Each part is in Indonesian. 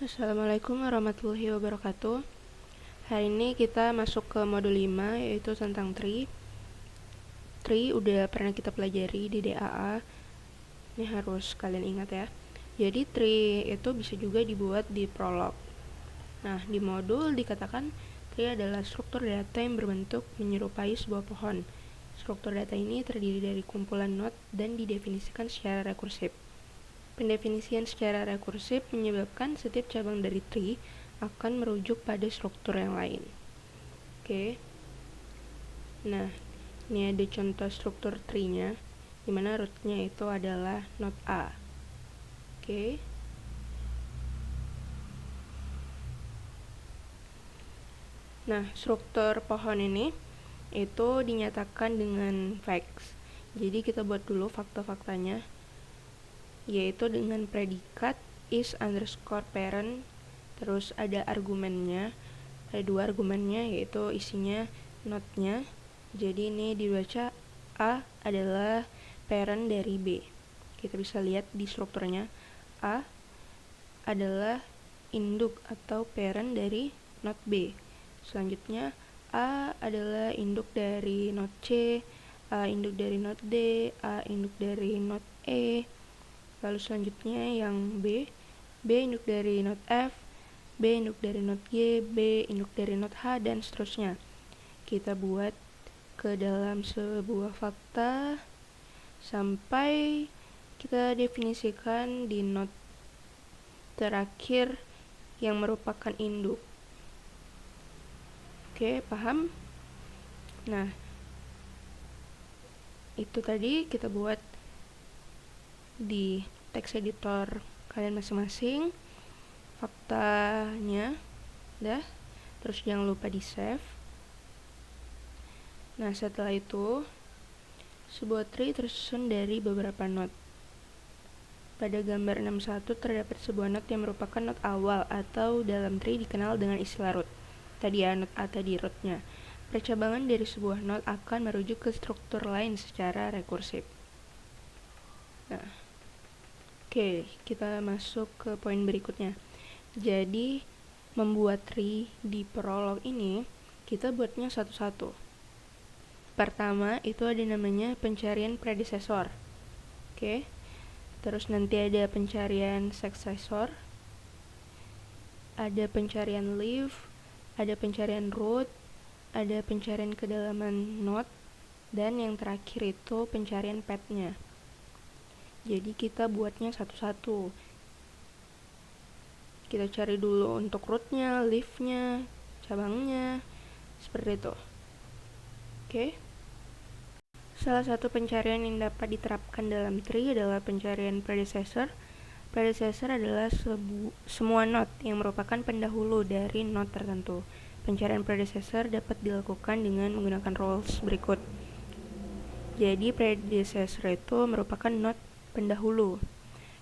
Assalamualaikum warahmatullahi wabarakatuh. Hari ini kita masuk ke modul 5, yaitu tentang tree. Tree udah pernah kita pelajari di DAA. Ini harus kalian ingat ya. Jadi tree itu bisa juga dibuat di prolog. Nah, di modul dikatakan tree adalah struktur data yang berbentuk menyerupai sebuah pohon. Struktur data ini terdiri dari kumpulan node dan didefinisikan secara rekursif. Pendefinisian secara rekursif menyebabkan setiap cabang dari tree akan merujuk pada struktur yang lain. Oke. Nah, ini ada contoh struktur tree-nya, di mana root-nya itu adalah node A. Oke. Nah, struktur pohon ini itu dinyatakan dengan facts. Jadi kita buat dulu fakta-faktanya, yaitu dengan predikat is underscore parent, terus ada argumennya, ada 2 argumennya, yaitu isinya node-nya. Jadi ini dibaca A adalah parent dari B. Kita bisa lihat di strukturnya, A adalah induk atau parent dari node B. Selanjutnya A adalah induk dari node C, A induk dari node D, A induk dari node E. Lalu selanjutnya yang B induk dari node F, B induk dari node G, B induk dari node H, dan seterusnya. Kita buat ke dalam sebuah fakta sampai kita definisikan di node terakhir yang merupakan induk. Oke, paham? Nah, itu tadi kita buat di text editor kalian masing-masing faktanya. Dah, terus jangan lupa di save. Nah, setelah itu sebuah tree tersusun dari beberapa node. Pada gambar 61 terdapat sebuah node yang merupakan node awal atau dalam tree dikenal dengan istilah root. Tadi ya, node A tadi rootnya. Percabangan dari sebuah node akan merujuk ke struktur lain secara rekursif. Nah, oke, kita masuk ke poin berikutnya. Jadi, membuat tree di prolog ini, kita buatnya satu-satu. Pertama, itu ada namanya pencarian predecessor. Oke. Terus nanti ada pencarian successor, ada pencarian leaf, ada pencarian root, ada pencarian kedalaman node, dan yang terakhir itu pencarian path-nya. Jadi kita buatnya satu-satu. Kita cari dulu untuk root-nya, leaf-nya, cabangnya, seperti itu. Oke. Salah satu pencarian yang dapat diterapkan dalam tree adalah pencarian predecessor. Predecessor adalah semua node yang merupakan pendahulu dari node tertentu. Pencarian predecessor dapat dilakukan dengan menggunakan rules berikut. Jadi predecessor itu merupakan node pendahulu.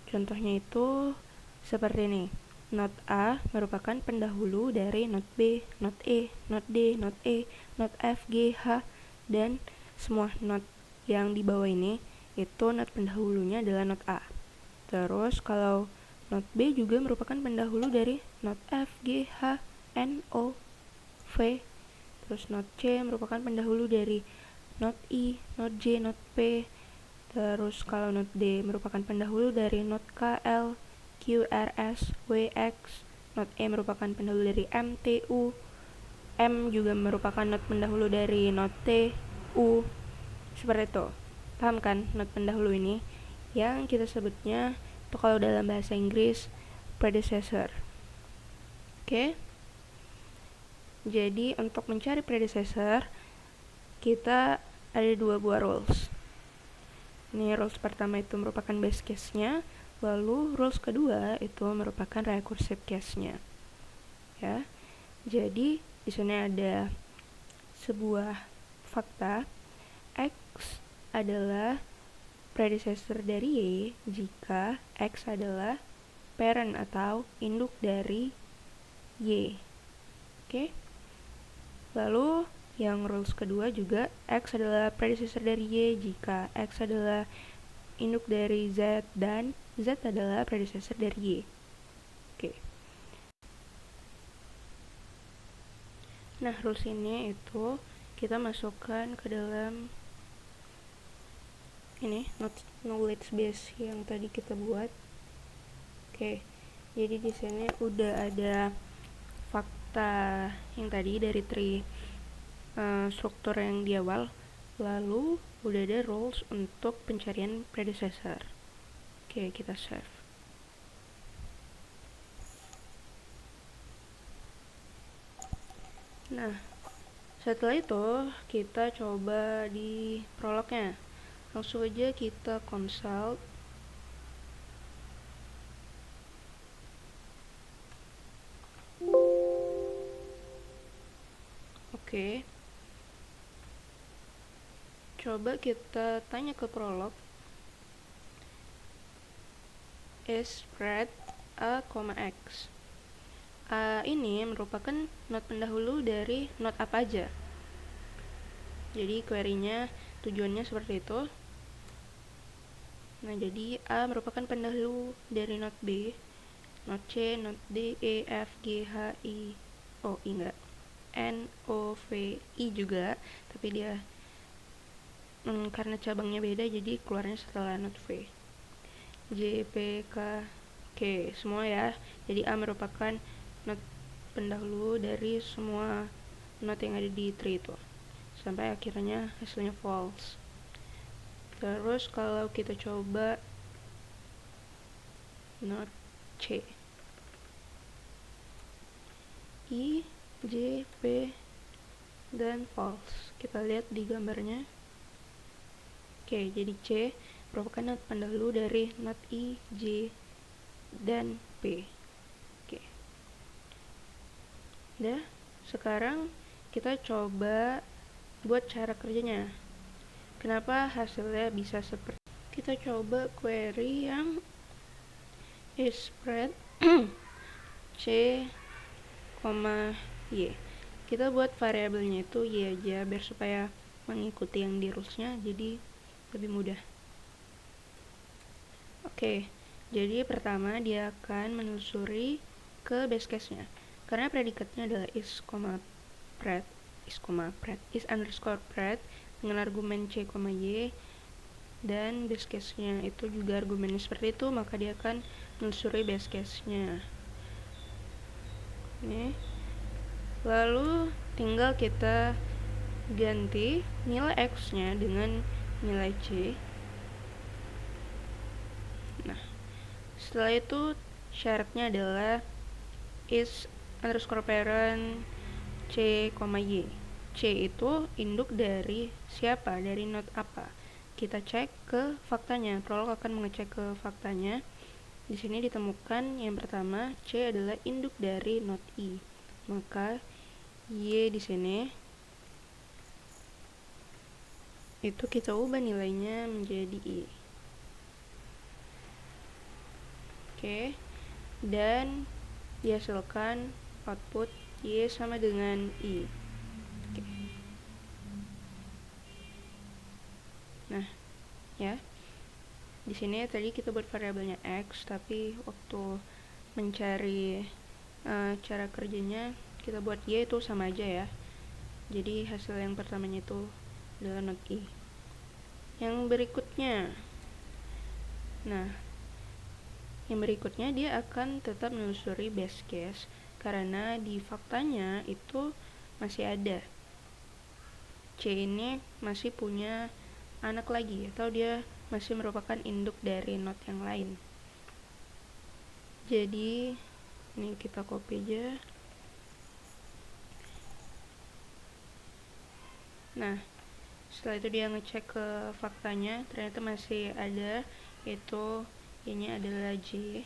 Contohnya itu seperti ini. Node A merupakan pendahulu dari node B, node E, node D, node E, node F, G, H, dan semua node yang di bawah ini itu node pendahulunya adalah node A. Terus kalau node B juga merupakan pendahulu dari node F, G, H, N, O, V. Terus node C merupakan pendahulu dari node I, node J, node P. Terus kalau node D merupakan pendahulu dari node K, L, Q, R, S, W, X. Node E merupakan pendahulu dari M, T, U. M juga merupakan node pendahulu dari node T, U. Seperti itu. Paham kan node pendahulu ini? Yang kita sebutnya itu kalau dalam bahasa Inggris predecessor. Oke. Jadi untuk mencari predecessor kita ada 2 buah rules. Ini rules pertama itu merupakan base case-nya, lalu rules kedua itu merupakan recursive case-nya. Ya. Jadi di sini ada sebuah fakta X adalah predecessor dari Y jika X adalah parent atau induk dari Y. Oke. Lalu yang rules kedua juga X adalah predecessor dari Y jika X adalah induk dari Z dan Z adalah predecessor dari Y. Oke. Nah, rules ini itu kita masukkan ke dalam ini knowledge base yang tadi kita buat. Oke, jadi di sini udah ada fakta yang tadi dari tree struktur yang di awal, lalu udah ada rules untuk pencarian predecessor. Oke, kita save. Nah, setelah itu kita coba di prolognya. Langsung aja kita consult. Oke. Coba kita tanya ke prolog. Is spread a, x. A ini merupakan not pendahulu dari not apa aja. Jadi query-nya tujuannya seperti itu. Nah, jadi A merupakan pendahulu dari not B, not C, not D, E, F, G, H, I, O, I enggak, N, O, V, I juga, tapi dia karena cabangnya beda jadi keluarnya setelah not V. J, P, K, K, semua ya. Jadi A merupakan not pendahulu dari semua not yang ada di tree itu sampai akhirnya hasilnya false. Terus kalau kita coba not C, I, J, P, dan false. Kita lihat di gambarnya. Oke, jadi C merupakan not pendahulu dari not I, J, dan P. Oke. Udah, sekarang kita coba buat cara kerjanya. Kenapa hasilnya bisa seperti kita coba query yang is spread C, Y. Kita buat variabelnya itu Y aja biar supaya mengikuti yang di rulesnya jadi lebih mudah. Oke, jadi pertama dia akan menelusuri ke base case-nya. Karena predikatnya adalah pred is underscore pred dengan argumen C, Y, dan base case-nya itu juga argumennya seperti itu, maka dia akan menelusuri base case-nya. Nih. Lalu tinggal kita ganti nilai X-nya dengan nilai C. Nah, setelah itu syaratnya adalah is underscore parent C, Y. C itu induk dari siapa? Dari not apa? Kita cek ke faktanya. Prolog akan mengecek ke faktanya. Di sini ditemukan yang pertama C adalah induk dari not I. Maka Y di sini itu kita ubah nilainya menjadi I. Oke. Dan dihasilkan output Y sama dengan I. Oke. Nah, ya. Di sini tadi kita buat variabelnya X, tapi waktu mencari cara kerjanya kita buat Y itu sama aja ya. Jadi hasil yang pertamanya itu adalah not I. Yang berikutnya, nah, yang berikutnya dia akan tetap menelusuri base case karena di faktanya itu masih ada C ini masih punya anak lagi atau dia masih merupakan induk dari not yang lain. Jadi ini kita copy aja. Nah, setelah itu dia ngecek ke faktanya, ternyata masih ada, yaitu ini adalah J.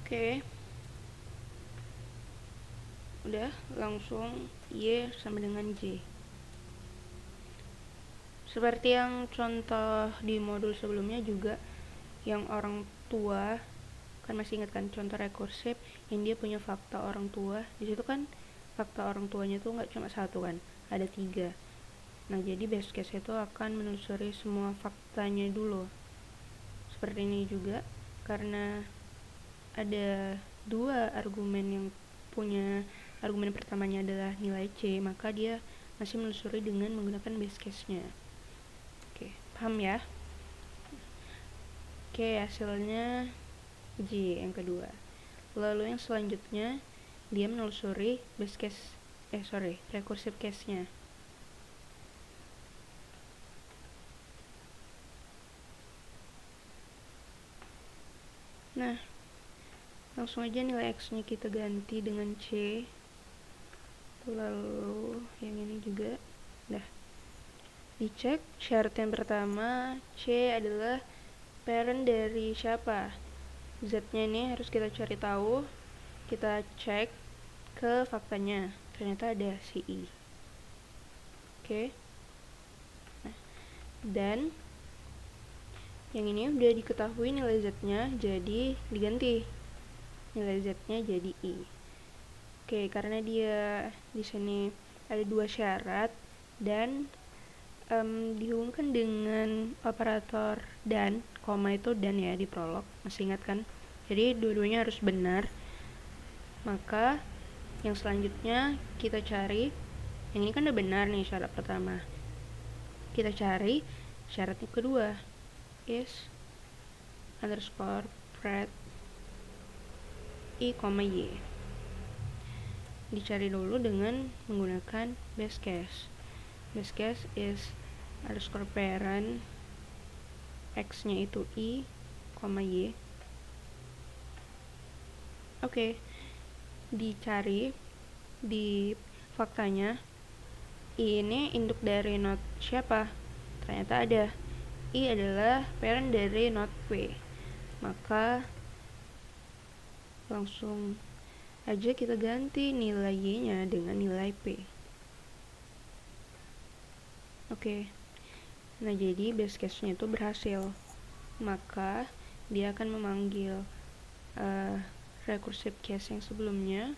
Oke. Udah, langsung Y sama dengan J. Seperti yang contoh di modul sebelumnya juga, yang orang tua, kan masih ingat kan contoh rekursif yang dia punya fakta orang tua. Di situ kan fakta orang tuanya tuh nggak cuma satu kan, ada 3. Nah, jadi base case itu akan menelusuri semua faktanya dulu seperti ini juga, karena ada dua argumen yang punya argumen pertamanya adalah nilai C, maka dia masih menelusuri dengan menggunakan base case-nya. Oke, paham ya? Oke, hasilnya J yang kedua. Lalu yang selanjutnya dia menelusuri recursive case-nya. Nah, langsung aja nilai X-nya kita ganti dengan C. Lalu yang ini juga. Dah. Dicek syarat yang pertama, C adalah parent dari siapa? Z-nya ini harus kita cari tahu. Kita cek ke faktanya. Ternyata ada si I. Oke. Nah, dan yang ini udah diketahui nilai Z-nya, jadi diganti. Nilai Z-nya jadi I. Oke, karena dia di sini ada dua syarat dan dihubungkan dengan operator dan, koma itu dan ya di prolog, masih ingat kan? Jadi dua-duanya harus benar. Maka yang selanjutnya kita cari, yang ini kan udah benar nih syarat pertama. Kita cari syarat yang kedua, is underscore pred I, Y. Dicari dulu dengan menggunakan base case. Base case is underscore parent, X-nya itu I, Y. Oke, dicari di faktanya I ini induk dari node siapa? Ternyata ada. I adalah parent dari node P. Maka langsung aja kita ganti nilai Y-nya dengan nilai P. Oke. Nah, jadi base case-nya itu berhasil. Maka dia akan memanggil recursive case yang sebelumnya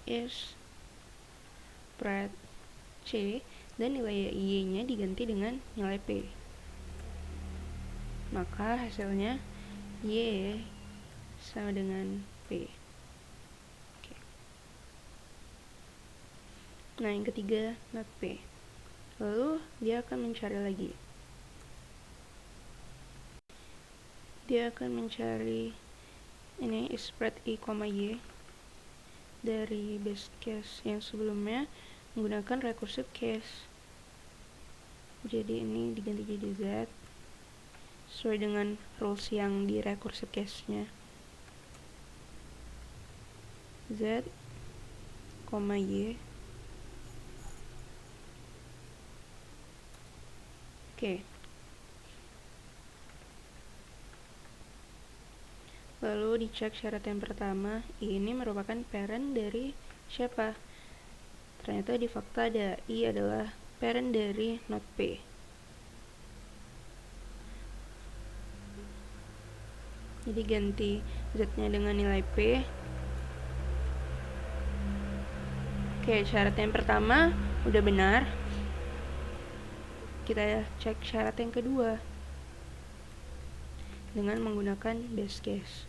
is pred C dan nilai Y-nya diganti dengan nilai P. Maka hasilnya Y sama dengan P. Oke. Nah, yang ketiga not P. Lalu dia akan mencari lagi. Dia akan mencari ini is spread I, Y dari base case yang sebelumnya menggunakan recursive case. Jadi ini diganti jadi Z sesuai dengan rules yang di recursive case-nya. Z, Y. Oke. Lalu dicek syarat yang pertama, ini merupakan parent dari siapa? Ternyata di fakta ada I adalah parent dari node P. Jadi ganti Z-nya dengan nilai P. Oke, syarat yang pertama udah benar. Kita cek syarat yang kedua dengan menggunakan base case.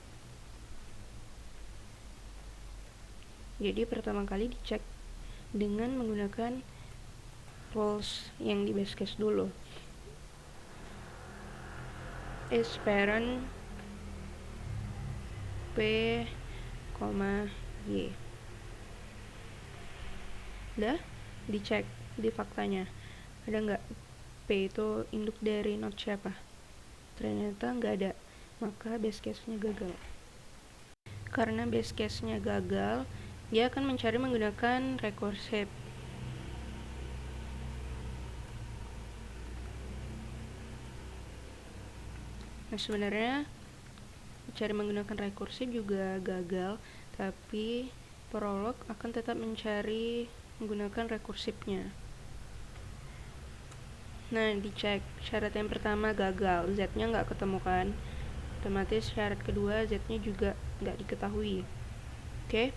Jadi pertama kali dicek dengan menggunakan rules yang di base case dulu. Is parent P, Y. Udah dicek di faktanya ada nggak P itu induk dari node siapa? Ternyata nggak ada, maka base case-nya gagal. Karena base case-nya gagal, dia akan mencari menggunakan recursive. Nah, sebenarnya cari menggunakan recursive juga gagal, tapi prolog akan tetap mencari menggunakan recursive-nya. Nah, dicek syarat yang pertama gagal, Z-nya nggak ketemu kan, otomatis syarat kedua Z-nya juga nggak diketahui. Oke.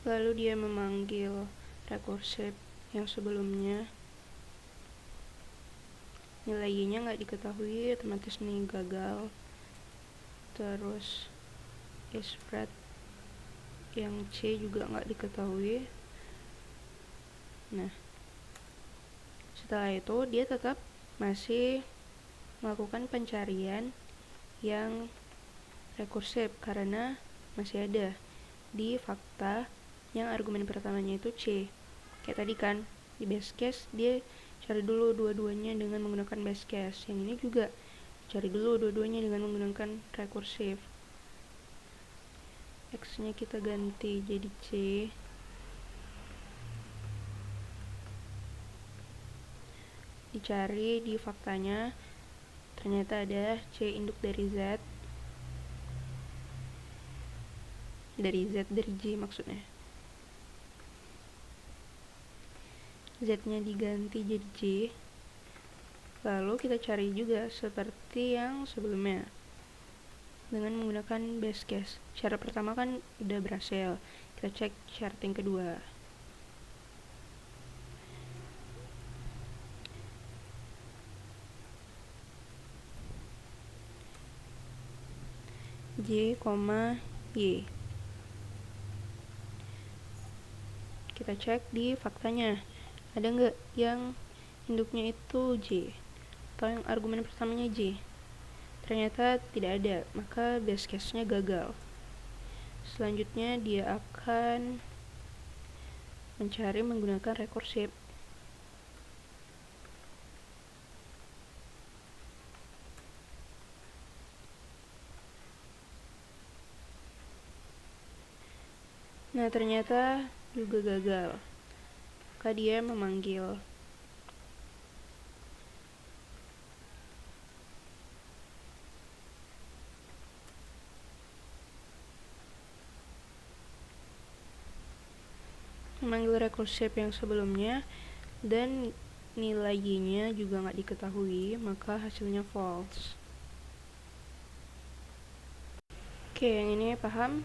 Lalu dia memanggil recursive yang sebelumnya nilai Y-nya nggak diketahui, otomatis nih gagal. Terus spread yang C juga nggak diketahui. Nah, setelah itu dia tetap masih melakukan pencarian yang rekursif karena masih ada di fakta yang argumen pertamanya itu C. Kayak tadi kan, di base case dia cari dulu dua-duanya dengan menggunakan base case. Yang ini juga cari dulu dua-duanya dengan menggunakan rekursif. X-nya kita ganti jadi C. Dicari di faktanya, ternyata ada C induk dari Z. Dari J maksudnya. Z-nya diganti jadi J. Lalu kita cari juga seperti yang sebelumnya dengan menggunakan base case. Syarat pertama kan udah berhasil. Kita cek syarat yang kedua. J, Y. Kita cek di faktanya. Ada nggak yang induknya itu J? Atau yang argumen pertamanya J? Ternyata tidak ada, maka base case-nya gagal. Selanjutnya dia akan mencari menggunakan rekursif. Nah, ternyata juga gagal. Maka dia memanggil rekursif yang sebelumnya, dan nilai Y-nya juga nggak diketahui, maka hasilnya false. Oke, yang ini paham?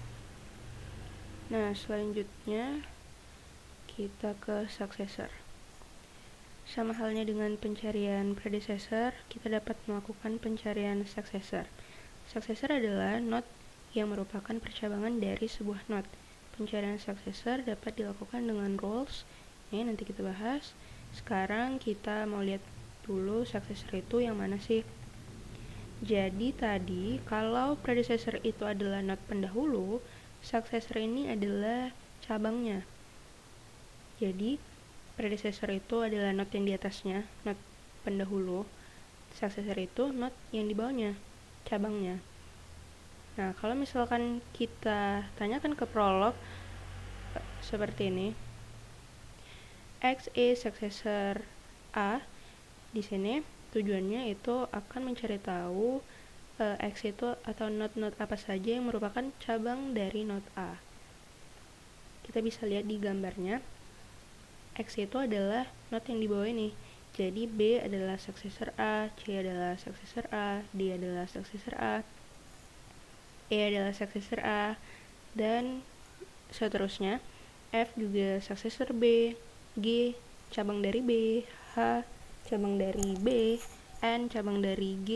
Nah, selanjutnya kita ke successor. Sama halnya dengan pencarian predecessor, kita dapat melakukan pencarian successor. Successor adalah node yang merupakan percabangan dari sebuah node. Pencarian successor dapat dilakukan dengan rules. Ini nanti kita bahas. Sekarang kita mau lihat dulu successor itu yang mana sih. Jadi tadi kalau predecessor itu adalah node pendahulu, successor ini adalah cabangnya. Jadi predecessor itu adalah node yang di atasnya, node pendahulu. Successor itu node yang di bawahnya, cabangnya. Nah, kalau misalkan kita tanyakan ke prolog seperti ini, X is successor A, di sini tujuannya itu akan mencari tahu X itu atau node-node apa saja yang merupakan cabang dari node A. Kita bisa lihat di gambarnya, X itu adalah node yang di bawah ini. Jadi B adalah successor A, C adalah successor A, D adalah successor A, E adalah successor A, dan seterusnya. F juga successor B, G cabang dari B, H cabang dari B, N cabang dari G,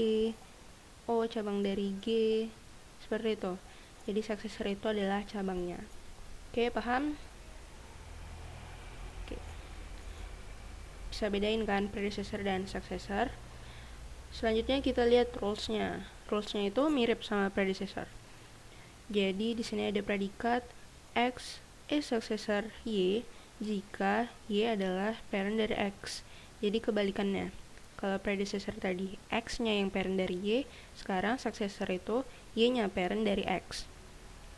O cabang dari G, seperti itu. Jadi successor itu adalah cabangnya. Oke, paham? Oke. Bisa bedain kan predecessor dan successor. Selanjutnya kita lihat rules-nya. Rules-nya itu mirip sama predecessor. Jadi di sini ada predikat X is successor Y jika Y adalah parent dari X. Jadi kebalikannya. Kalau predecessor tadi X-nya yang parent dari Y, sekarang successor itu Y-nya parent dari X.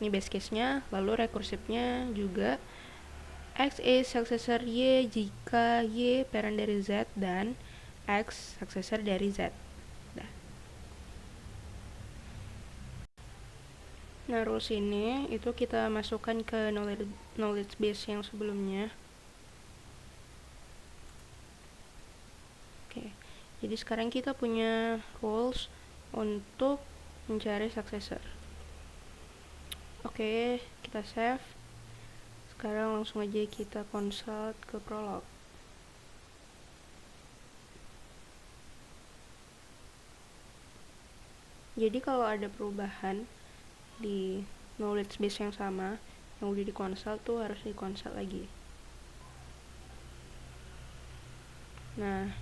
Ini base case-nya, lalu rekursifnya juga X is successor Y jika Y parent dari Z dan X successor dari Z. Nah, rules ini itu kita masukkan ke knowledge base yang sebelumnya. Oke, jadi sekarang kita punya rules untuk mencari successor. Oke, kita save. Sekarang langsung aja kita consult ke prolog. Jadi kalau ada perubahan di knowledge base yang sama yang udah di konsol tuh harus di konsol lagi. Nah,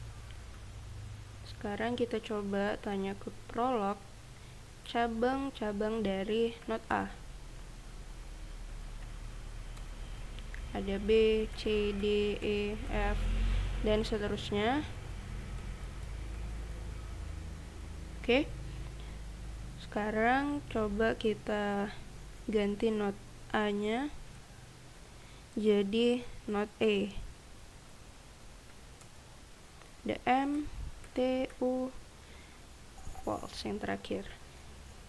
sekarang kita coba tanya ke prolog cabang-cabang dari not A. Ada B, C, D, E, F, dan seterusnya. Oke. Sekarang coba kita ganti not A-nya jadi not E. Ada M, T, U, false yang terakhir.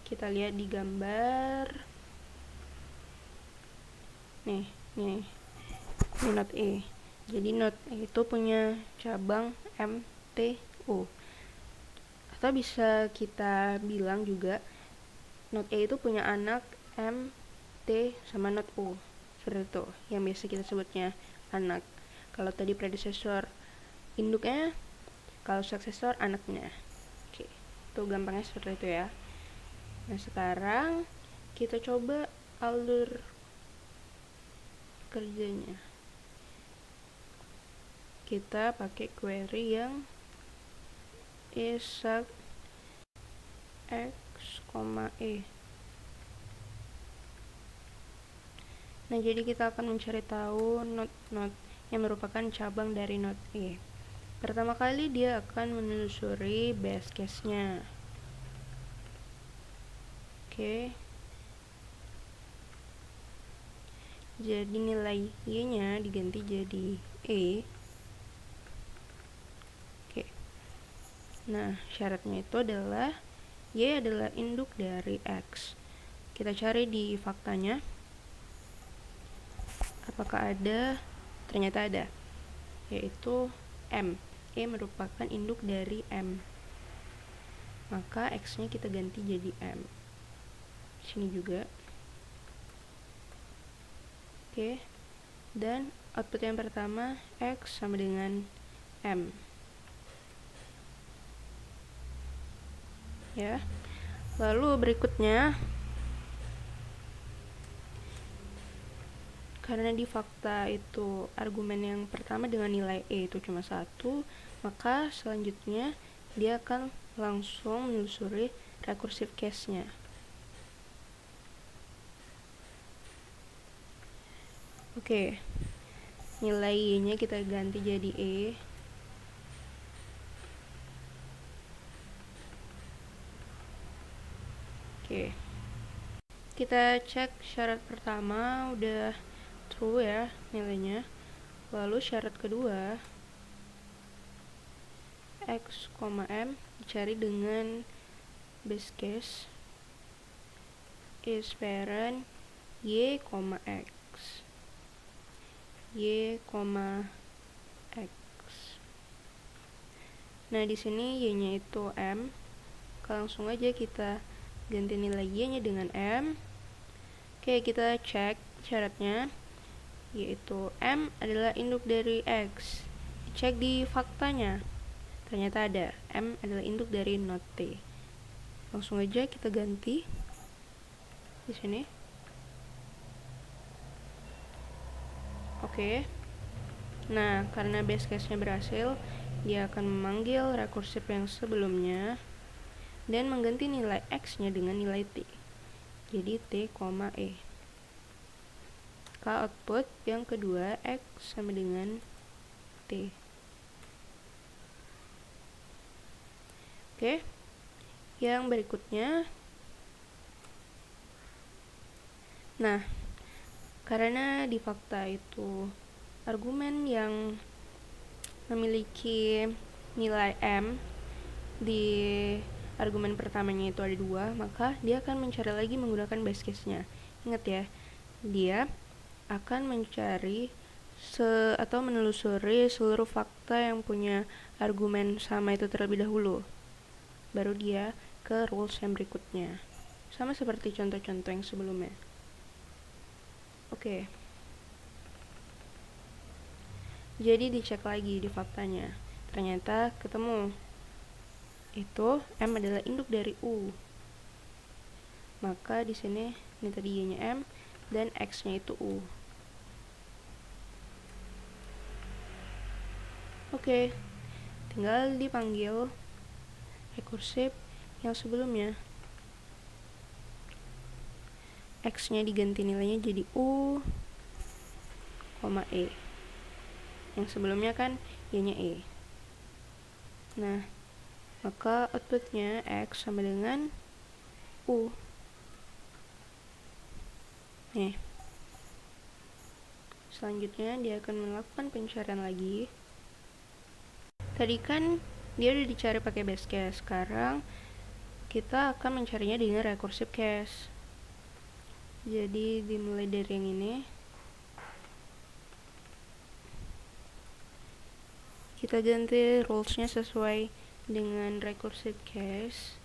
Kita lihat di gambar. Nih, ini not E. Jadi not E itu punya cabang M, T, U. Atau bisa kita bilang juga not E itu punya anak M, T, sama not U. Seperti itu, yang biasa kita sebutnya anak. Kalau tadi predecessor induknya, kalau successor anaknya. Oke, itu gampangnya seperti itu ya. Nah, sekarang kita coba alur kerjanya. Kita pakai query yang is x, e. Nah, jadi kita akan mencari tahu not yang merupakan cabang dari not E. Pertama kali dia akan menelusuri base case-nya. Oke. Jadi nilai Y-nya diganti jadi E. Oke. Nah, syaratnya itu adalah Y adalah induk dari X. Kita cari di faktanya. Apakah ada? Ternyata ada. Yaitu M. E merupakan induk dari M. Maka X-nya kita ganti jadi M. Sini juga. Oke. Dan output yang pertama X sama dengan M. Ya. Lalu berikutnya, karena di fakta itu argumen yang pertama dengan nilai E itu cuma 1, maka selanjutnya dia akan langsung menelusuri recursive case-nya. Oke. Nilai Y-nya kita ganti jadi E. Oke. Kita cek syarat pertama udah true ya nilainya. Lalu syarat kedua X, M dicari dengan base case is parent Y, X. Y, X. Nah, di sini Y-nya itu M. Langsung aja kita ganti nilai Y-nya dengan M. Oke, kita cek syaratnya, yaitu M adalah induk dari X. Cek di faktanya. Ternyata ada. M adalah induk dari not T. Langsung aja kita ganti di sini. Oke. Nah, karena base case-nya berhasil, dia akan memanggil recursive yang sebelumnya dan mengganti nilai X-nya dengan nilai T. Jadi T, E. Maka output yang kedua X sama dengan T. Oke. Yang berikutnya, nah, karena di fakta itu argumen yang memiliki nilai M di argumen pertamanya itu ada 2, maka dia akan mencari lagi menggunakan base case-nya. Ingat ya, dia akan mencari atau menelusuri seluruh fakta yang punya argumen sama itu terlebih dahulu. Baru dia ke rules yang berikutnya. Sama seperti contoh-contoh yang sebelumnya. Oke. Jadi dicek lagi di faktanya. Ternyata ketemu. Itu M adalah induk dari U. Maka di sini ini tadi y-nya M dan x-nya itu U. Oke, tinggal dipanggil rekursif yang sebelumnya. X-nya diganti nilainya jadi U, E. Yang sebelumnya kan y-nya E. Nah, maka outputnya X sama dengan U. Nih. Selanjutnya dia akan melakukan pencarian lagi. Tadi kan dia udah dicari pakai base case. Sekarang kita akan mencarinya dengan recursive case. Jadi dimulai dari yang ini. Kita ganti rules-nya sesuai dengan recursive case.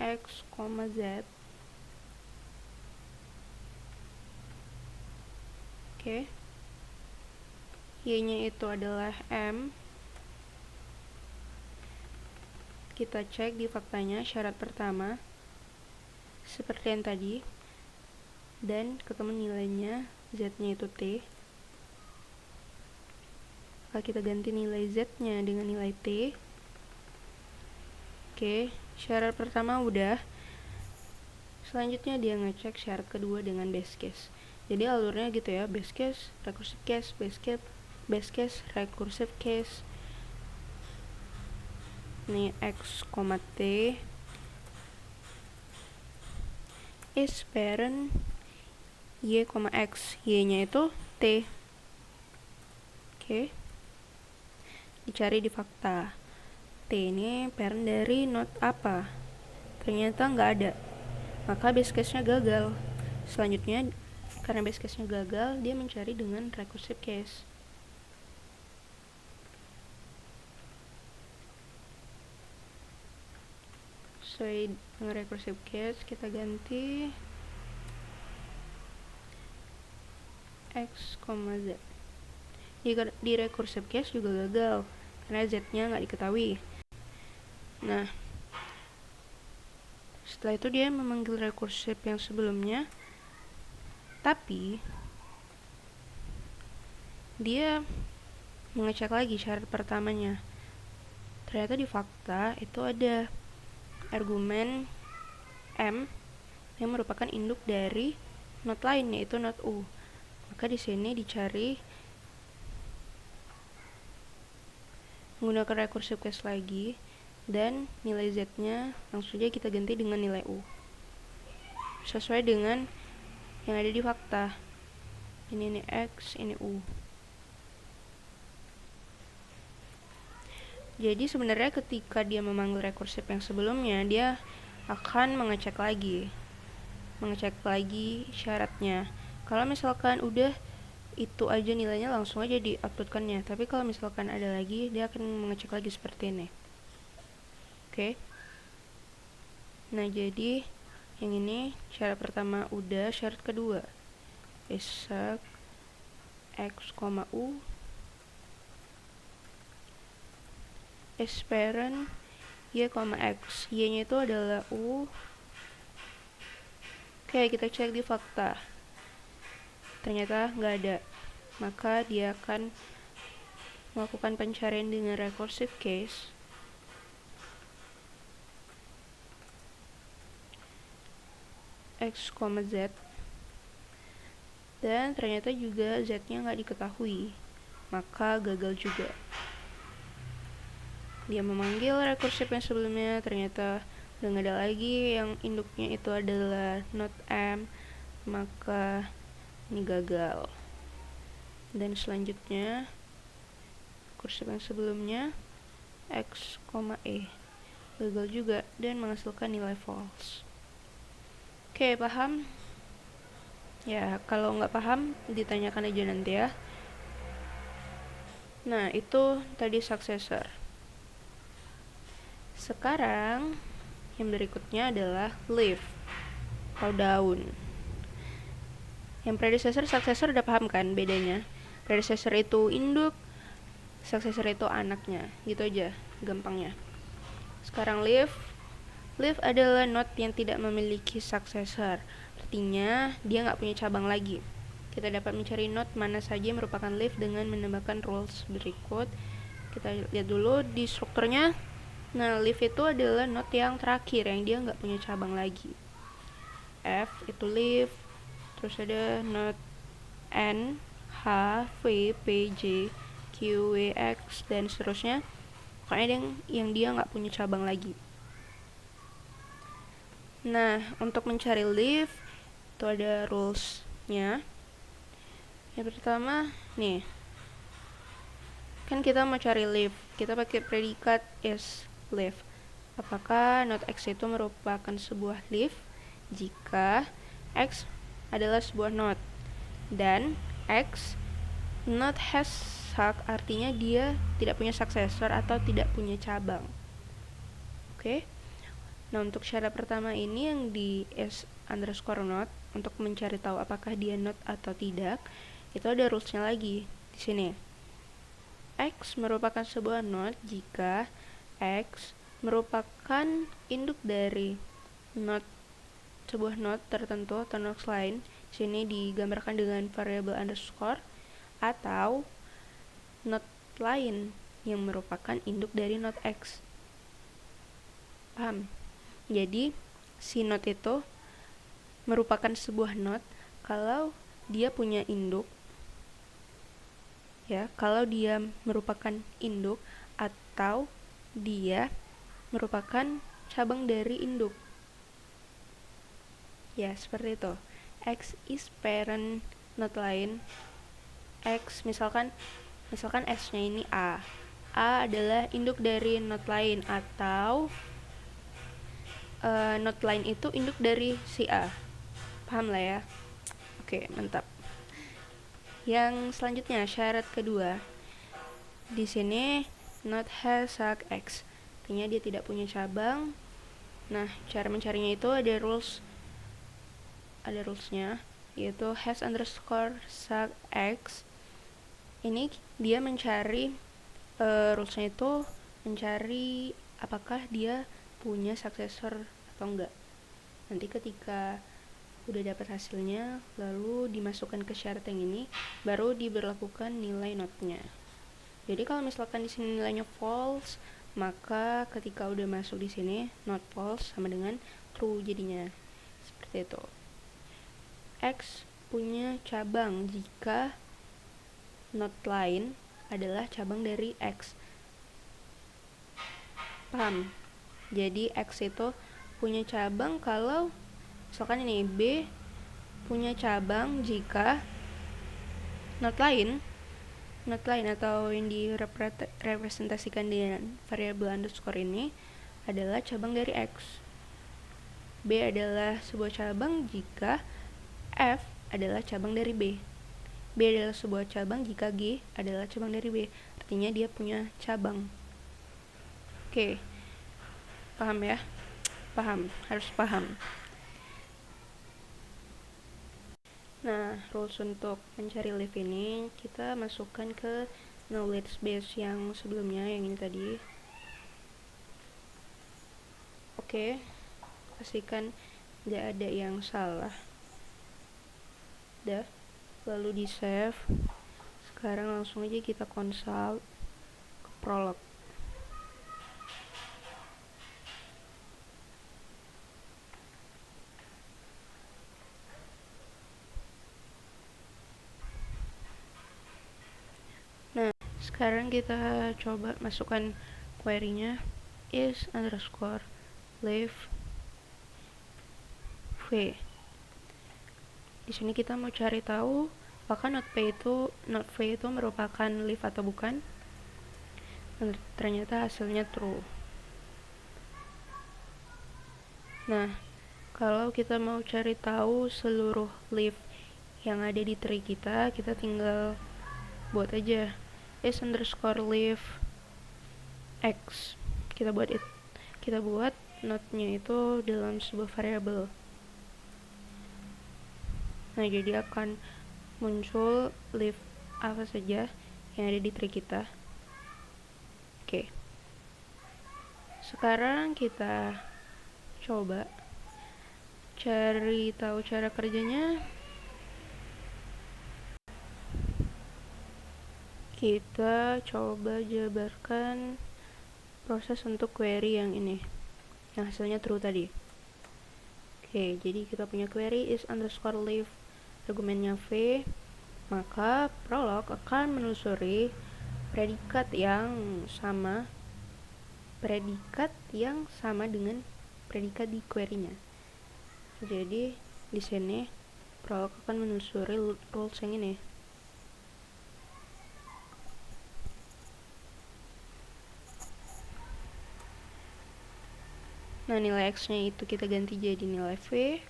X, Z. Oke. Y-nya itu adalah M. Kita cek di faktanya syarat pertama seperti yang tadi, dan ketemu nilainya Z-nya itu T. Maka kita ganti nilai Z-nya dengan nilai T. Oke, syarat pertama udah. Selanjutnya dia ngecek syarat kedua dengan base case. Jadi alurnya gitu ya, base case, recursive case, base case, recursive case. Ini X, T is parent Y, X. Y-nya itu T. Oke. Dicari di fakta. T ini parent dari node apa? Ternyata nggak ada. Maka base case-nya gagal. Selanjutnya, karena base case-nya gagal, dia mencari dengan recursive case. Sesuai dengan recursive case, kita ganti X, Z. Di recursive case juga gagal, karena Z-nya nggak diketahui. Nah, setelah itu dia memanggil recursive yang sebelumnya, tapi dia mengecek lagi syarat pertamanya. Ternyata di fakta itu ada argumen M yang merupakan induk dari node lain, yaitu node U. Maka di sini dicari menggunakan recursive case lagi, dan nilai Z-nya langsung saja kita ganti dengan nilai U sesuai dengan yang ada di fakta. Ini X, ini U. Jadi sebenarnya ketika dia memanggil recursive yang sebelumnya, dia akan mengecek lagi syaratnya. Kalau misalkan udah itu aja nilainya, langsung aja di outputkannya. Tapi kalau misalkan ada lagi, dia akan mengecek lagi seperti ini. Oke. Nah, jadi yang ini syarat pertama udah, syarat kedua isak X, U is parent Y, X. Y-nya itu adalah U. Oke, kita cek di fakta. Ternyata nggak ada. Maka dia akan melakukan pencarian dengan recursive case. X, Z. Dan ternyata juga Z-nya nggak diketahui. Maka gagal juga. Dia memanggil recursive yang sebelumnya, ternyata udah nggak ada lagi yang induknya itu adalah node M, maka ini gagal. Dan selanjutnya recursive yang sebelumnya X, E gagal juga dan menghasilkan nilai false. Oke, paham? Ya, kalau nggak paham ditanyakan aja nanti ya. Nah, itu tadi successor. Sekarang yang berikutnya adalah leaf atau daun. Yang predecessor, successor udah paham kan bedanya? Predecessor itu induk, successor itu anaknya. Gitu aja gampangnya. Sekarang leaf adalah node yang tidak memiliki successor, artinya dia nggak punya cabang lagi. Kita dapat mencari node mana saja yang merupakan leaf dengan menambahkan rules berikut. Kita lihat dulu di strukturnya. Nah, leaf itu adalah node yang terakhir yang dia nggak punya cabang lagi. F itu leaf, terus ada node N, H, V, P, J, Q, W, X, dan seterusnya. Pokoknya yang dia nggak punya cabang lagi. Nah, untuk mencari leaf itu ada rules-nya. Yang pertama, nih, kan kita mau cari leaf, kita pakai predikat is leaf. Apakah node X itu merupakan sebuah leaf jika X adalah sebuah node dan X not has suck, artinya dia tidak punya successor atau tidak punya cabang. Oke. Nah, untuk syarat pertama ini yang di s_node untuk mencari tahu apakah dia node atau tidak, itu ada rules-nya lagi di sini. X merupakan sebuah node jika X merupakan induk dari sebuah node tertentu atau nodes lain. Di sini digambarkan dengan variabel underscore atau node lain yang merupakan induk dari node X. Paham? Jadi, si node itu merupakan sebuah node kalau dia punya induk, ya, kalau dia merupakan induk atau dia merupakan cabang dari induk. Ya, seperti itu. X is parent node lain. X misalkan S-nya ini A. A adalah induk dari node lain atau node lain itu induk dari si A. Paham lah ya? Oke, mantap. Yang selanjutnya, syarat kedua. Di sini node has suck X, artinya dia tidak punya cabang. Nah, cara mencarinya itu ada rulesnya, yaitu has underscore suck X. Ini dia mencari rulesnya itu mencari apakah dia punya successor atau enggak. Nanti ketika udah dapat hasilnya, lalu dimasukkan ke syarat yang ini, baru diberlakukan nilai node-nya. Jadi kalau misalkan di sini nilainya false, maka ketika udah masuk di sini not false sama dengan true jadinya. Seperti itu. X punya cabang jika node lain adalah cabang dari X. Paham? Jadi X itu punya cabang kalau misalkan ini B punya cabang jika node lain atau yang direpresentasikan dengan variabel underscore ini adalah cabang dari X. B adalah sebuah cabang jika F adalah cabang dari B. B adalah sebuah cabang jika G adalah cabang dari B. Artinya dia punya cabang. Oke. Paham ya? Paham, harus paham. Nah, rules untuk mencari leaf ini kita masukkan ke knowledge base yang sebelumnya, yang ini tadi. Oke, pastikan tidak ada yang salah. Udah, lalu di save. Sekarang langsung aja kita consult ke prolog. Nah, sekarang kita coba masukkan query-nya is underscore leaf v. Di sini kita mau cari tahu apakah node v itu merupakan leaf atau bukan. Dan ternyata hasilnya true. Nah, kalau kita mau cari tahu seluruh leaf yang ada di tree kita tinggal buat aja is underscore leaf x. Kita buat node-nya itu dalam sebuah variabel. Nah, jadi akan muncul leaf apa saja yang ada di tree kita. Oke. Sekarang kita coba cari tahu cara kerjanya. Kita coba jabarkan proses untuk query yang ini, yang hasilnya true tadi. Oke, jadi kita punya query is underscore leaf, argumennya v, maka Prolog akan menelusuri predikat yang sama dengan predikat di query-nya. Jadi di sini Prolog akan menelusuri rules yang ini. Nah, nilai x-nya itu kita ganti jadi nilai v.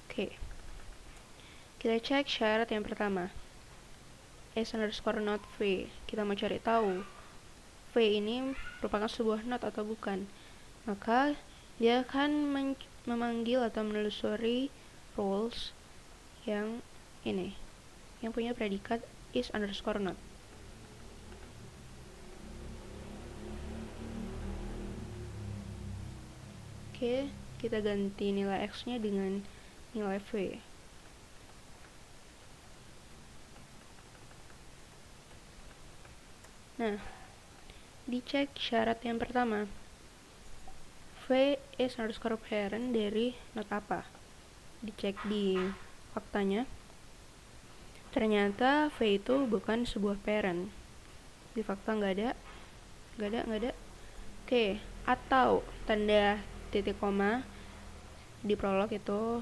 Oke. Kita cek syarat yang pertama. S underscore not v. Kita mau cari tahu v ini merupakan sebuah not atau bukan. Maka dia akan memanggil atau menelusuri rules yang ini, yang punya predikat is underscore not. Oke, kita ganti nilai x-nya dengan nilai v. Nah, dicek syarat yang pertama. V is underscore parent dari not apa. Dicek di faktanya. Ternyata V itu bukan sebuah parent. Di fakta nggak ada. Oke, atau tanda titik koma di prolog itu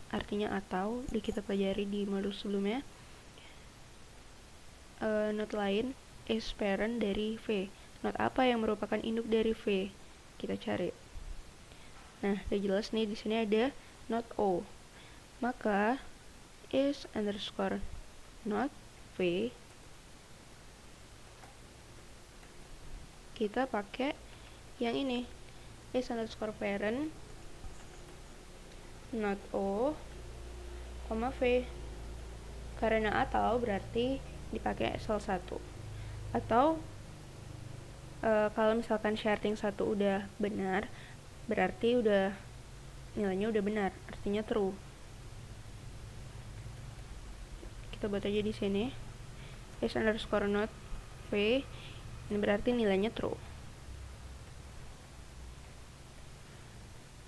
artinya atau, kita pelajari di modul sebelumnya. Not lain is parent dari V. Not apa yang merupakan induk dari V? Kita cari. Nah, udah jelas nih, di sini ada not O. Maka is underscore not V, kita pakai yang ini, is underscore parent not O, V. Karena atau berarti dipakai salah satu. Atau kalau misalkan sharding 1 udah benar, berarti nilainya udah benar, artinya true. Kita buat aja di sini is underscore not v, ini berarti nilainya true.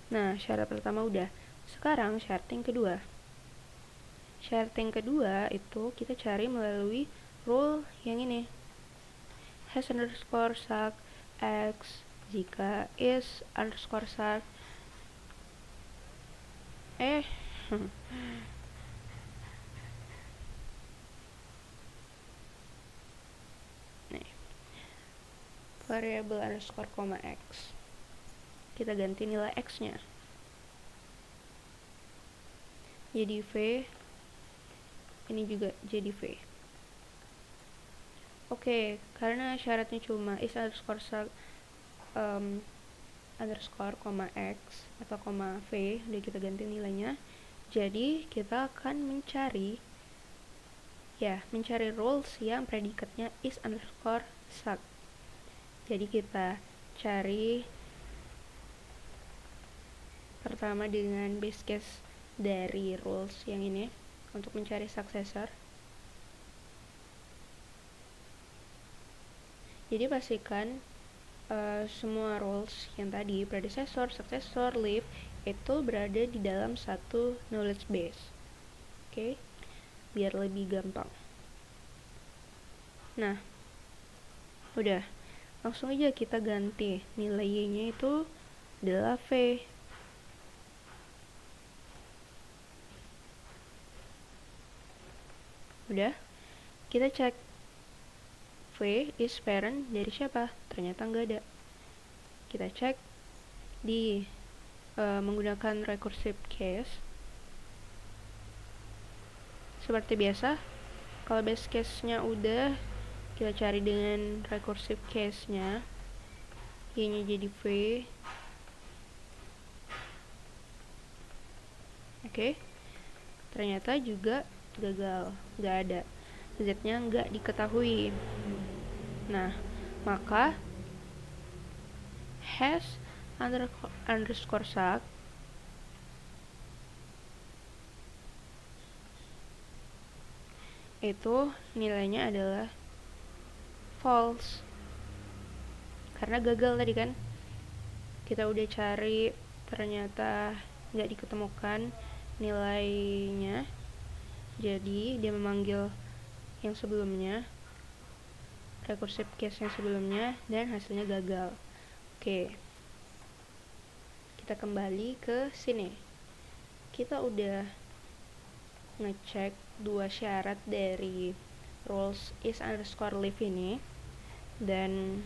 Nah, syarat pertama udah. Sekarang sharding kedua. Sharding kedua itu kita cari melalui rule yang ini, has underscore suck x jika is underscore suck nih, variable underscore koma x, kita ganti nilai x nya jadi v, ini juga jadi v. Oke, karena syaratnya cuma is underscore suck underscore koma x atau koma v, udah kita ganti nilainya. Jadi kita akan mencari rules yang predikatnya is underscore suck. Jadi kita cari pertama dengan base case dari rules yang ini untuk mencari successor. Jadi pastikan semua rules yang tadi, predecessor, successor, leaf, itu berada di dalam satu knowledge base. Oke, biar lebih gampang. Nah, udah, langsung aja kita ganti nilai y-nya itu adalah v. Udah, kita cek v is parent dari siapa? Ternyata nggak ada. Kita cek di menggunakan recursive case. Seperti biasa, kalau base case-nya udah, kita cari dengan recursive case-nya, y-nya jadi v. Oke, ternyata juga gagal, nggak ada, z-nya nggak diketahui. Nah, maka hash underscore suck itu nilainya adalah false, karena gagal tadi kan, kita udah cari ternyata nggak diketemukan nilainya, jadi dia memanggil yang sebelumnya, recursive case yang sebelumnya, dan hasilnya gagal. Oke, kita kembali ke sini. Kita udah ngecek dua syarat dari rules is underscore leaf ini, dan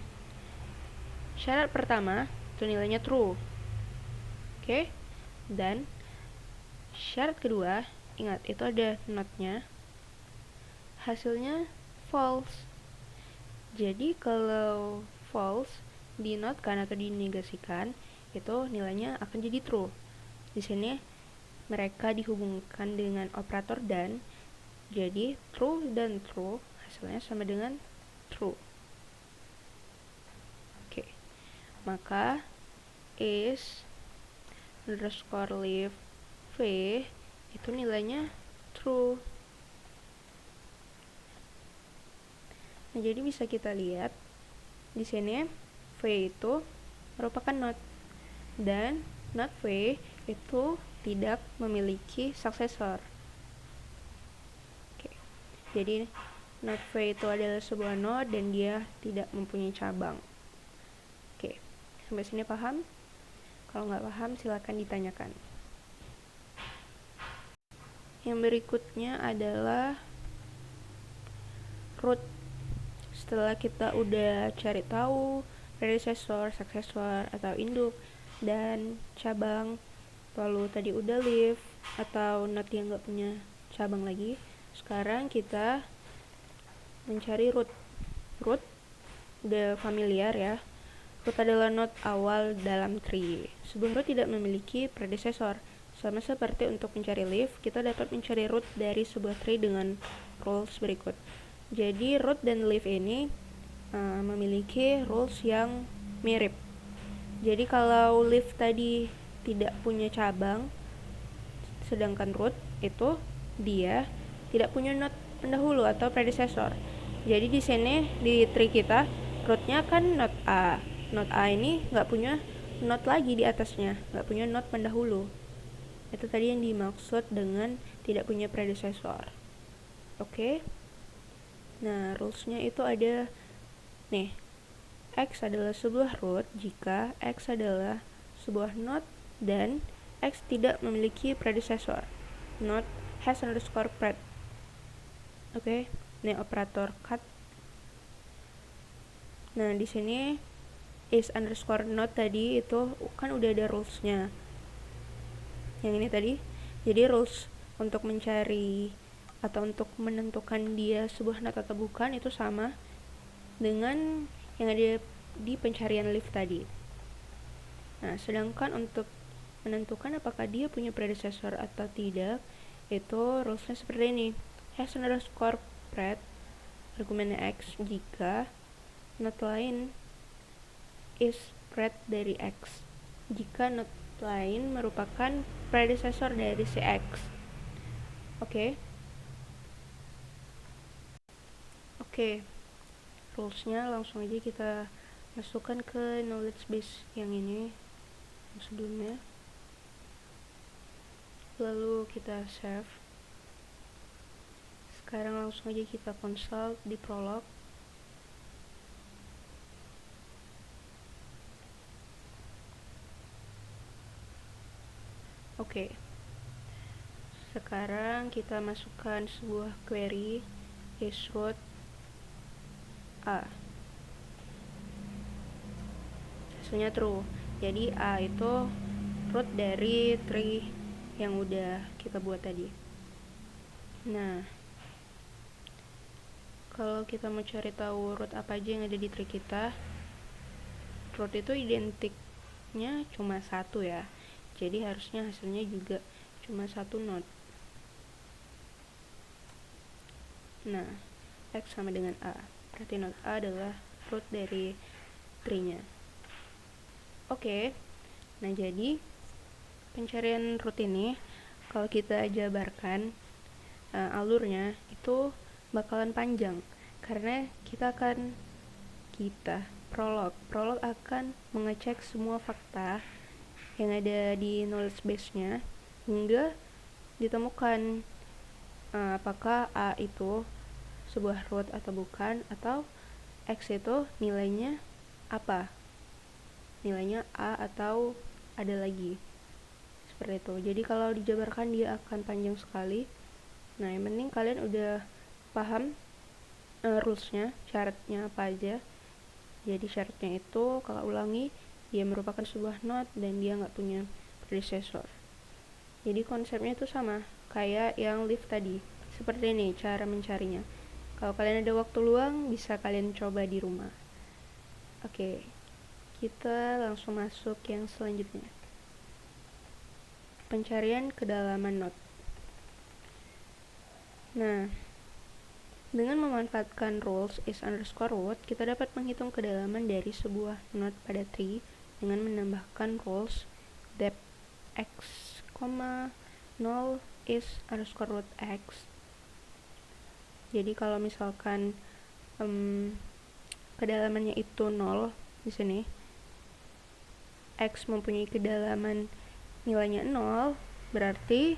syarat pertama itu nilainya true. Oke, dan syarat kedua, ingat itu ada notnya, hasilnya false. Jadi kalau false dinotkan atau dinegasikan, itu nilainya akan jadi true. Di sini mereka dihubungkan dengan operator dan, jadi true dan true hasilnya sama dengan true. Oke, maka is underscore leaf v itu nilainya true. Nah, jadi bisa kita lihat di sini v itu merupakan not, dan not v itu tidak memiliki successor. Oke, jadi not v itu adalah sebuah node dan dia tidak mempunyai cabang. Oke, sampai sini paham? Kalau nggak paham silakan ditanyakan. Yang berikutnya adalah root. Setelah kita udah cari tahu predecessor, successor, atau induk, dan cabang, lalu tadi udah leaf atau node yang nggak punya cabang lagi, sekarang kita mencari root. Root udah familiar ya. Root adalah node awal dalam tree. Sebuah root tidak memiliki predecessor. Sama seperti untuk mencari leaf, kita dapat mencari root dari sebuah tree dengan rules berikut. Jadi root dan leaf ini memiliki rules yang mirip. Jadi kalau leaf tadi tidak punya cabang, sedangkan root itu dia tidak punya node pendahulu atau predecessor. Jadi di sini di tree kita rootnya kan node A. Node A ini nggak punya node lagi di atasnya, nggak punya node pendahulu. Itu tadi yang dimaksud dengan tidak punya predecessor. Oke. Nah, rulesnya itu ada nih, X adalah sebuah root jika X adalah sebuah node dan X tidak memiliki predecessor. Node has underscore pred. Oke, ini operator cut. Nah, di sini is underscore node tadi itu kan udah ada rulesnya. Yang ini tadi, jadi rules untuk mencari atau untuk menentukan dia sebuah node atau bukan itu sama dengan yang ada di pencarian leaf tadi. Nah, sedangkan untuk menentukan apakah dia punya predecessor atau tidak, itu rulesnya seperti ini. Has underscore pred argumennya X jika node lain is pred dari X, jika node lain merupakan predecessor dari si X. Oke. Rulesnya langsung aja kita masukkan ke knowledge base yang ini, yang sebelumnya. Lalu kita save. Sekarang langsung aja kita consult di Prolog. Oke. Sekarang kita masukkan sebuah query isRoot A. Hasilnya true. Jadi A itu root dari tree yang udah kita buat tadi. Nah, kalau kita mau cari tahu root apa aja yang ada di tree kita, root itu identiknya cuma satu ya. Jadi harusnya hasilnya juga cuma satu node. Nah, X sama dengan A. Berarti node A adalah root dari tree-nya. Oke. Nah, jadi pencarian root ini kalau kita jabarkan alurnya itu bakalan panjang karena prolog akan mengecek semua fakta yang ada di knowledge base-nya hingga ditemukan apakah A itu sebuah root atau bukan, atau X itu nilainya apa, nilainya A atau ada lagi, seperti itu. Jadi kalau dijabarkan dia akan panjang sekali. Nah, yang penting kalian udah paham rules-nya, syaratnya apa aja. Jadi syaratnya itu kalau ulangi dia merupakan sebuah knot dan dia nggak punya predecessor. Jadi konsepnya itu sama kayak yang leaf tadi. Seperti ini cara mencarinya. Kalau kalian ada waktu luang bisa kalian coba di rumah. Oke, kita langsung masuk yang selanjutnya. Pencarian kedalaman knot. Nah, dengan memanfaatkan rules is underscore root, kita dapat menghitung kedalaman dari sebuah knot pada tree dengan menambahkan rules depth x, 0 is underscore root x. Jadi kalau misalkan kedalamannya itu 0 di sini, x mempunyai kedalaman nilainya 0, berarti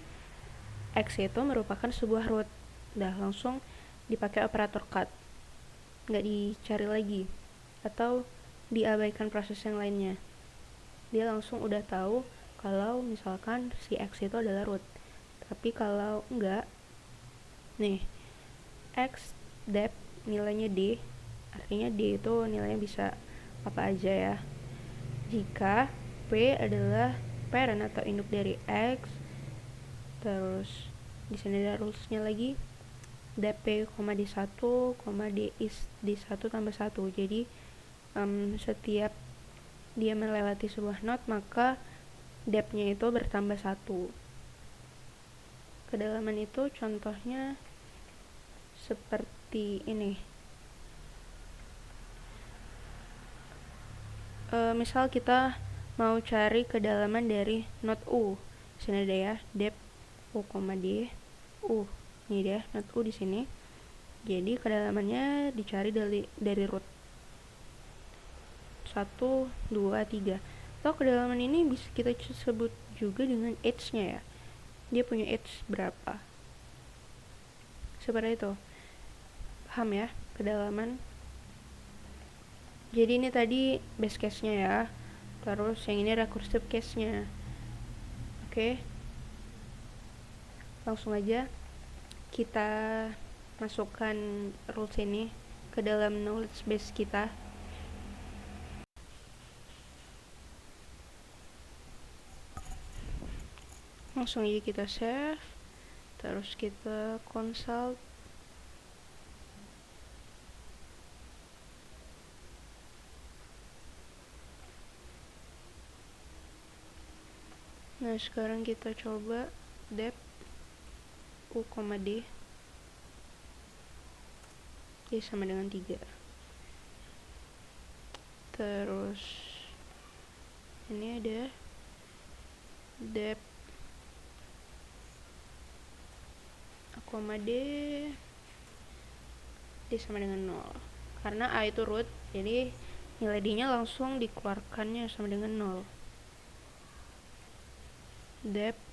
x itu merupakan sebuah root. Udah langsung dipakai operator cut, nggak dicari lagi atau diabaikan proses yang lainnya. Dia langsung udah tahu kalau misalkan si x itu adalah root. Tapi kalau enggak, nih x depth nilainya d, artinya d itu nilainya bisa apa aja ya. Jika p adalah parent atau induk dari x, terus di sini ada rulesnya lagi, dp, d1, d is d1 tambah 1. Jadi setiap dia melewati sebuah knot maka depth-nya itu bertambah 1. Kedalaman itu contohnya seperti ini. Misal kita mau cari kedalaman dari knot U. Sini ada ya, depth U, D, U. Ini dia, knot U di sini. Jadi kedalamannya dicari dari root 1, 2, 3. Atau kedalaman ini bisa kita sebut juga dengan edge-nya ya. Dia punya edge berapa. Seperti itu. Paham ya, kedalaman. Jadi ini tadi base case-nya ya. Terus yang ini recursive case-nya. Oke. Langsung aja kita masukkan rules ini ke dalam knowledge base kita. Langsung aja kita save, terus kita consult. Nah, sekarang kita coba depth U, D sama dengan 3. Terus ini ada depth D sama dengan 0. Karena A itu root, jadi nilai D-nya langsung dikeluarkannya sama dengan 0. Depth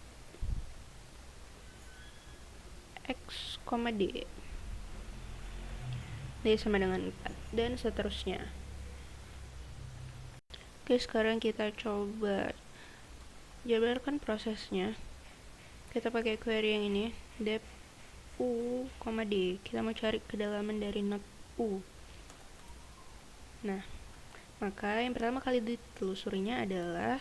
X, D. D sama dengan 4 dan seterusnya. Oke, sekarang kita coba jabarkan prosesnya. Kita pakai query yang ini, depth U, D. Kita mau cari kedalaman dari knot U. Nah, maka yang pertama kali ditelusurinya adalah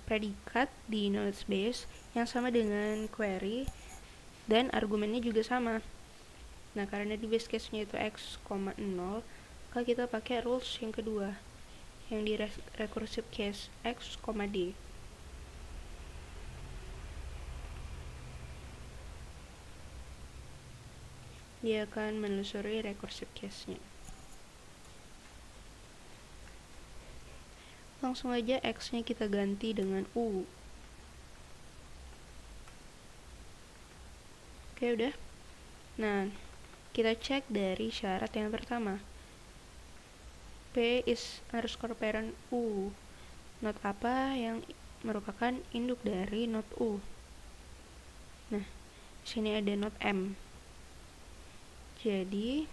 predikat di knowledge base yang sama dengan query dan argumennya juga sama. Nah, karena di base case-nya itu x, 0, maka kita pakai rules yang kedua yang di recursive case x, D. dia akan menelusuri recursive case-nya. Langsung aja X-nya kita ganti dengan U. Oke, udah. Nah, kita cek dari syarat yang pertama. P is underscore parent U. Not apa yang merupakan induk dari not U. Nah, sini ada not M. Jadi,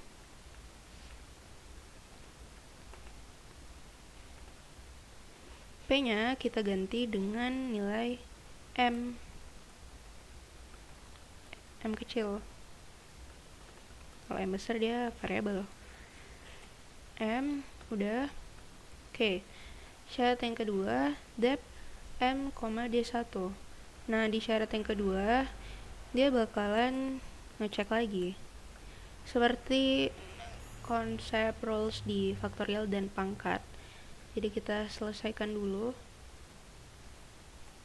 P-nya kita ganti dengan nilai M. M kecil. Kalau M besar dia variabel. M, udah. Oke. Syarat yang kedua, dep M, D1. Nah, di syarat yang kedua, dia bakalan ngecek lagi. Seperti konsep roles di faktorial dan pangkat. Jadi kita selesaikan dulu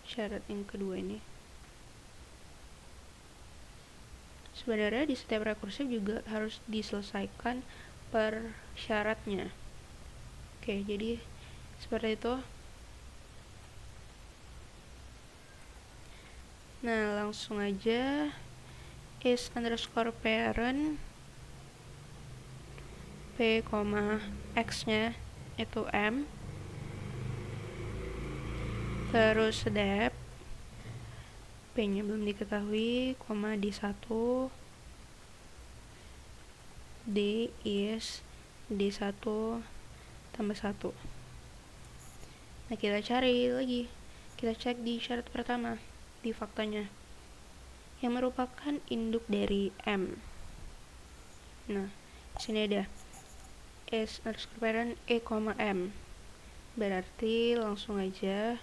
syarat yang kedua ini. Sebenarnya di setiap rekursif juga harus diselesaikan per syaratnya. Oke, jadi seperti itu. Nah, langsung aja is underscore parent P, X-nya itu M. Terus dep P-nya belum diketahui, D1. D is D1 tambah 1. Nah, kita cari lagi. Kita cek di syarat pertama, di faktanya, yang merupakan induk dari M. Nah, sini ada is underscore parent E, M. Berarti langsung aja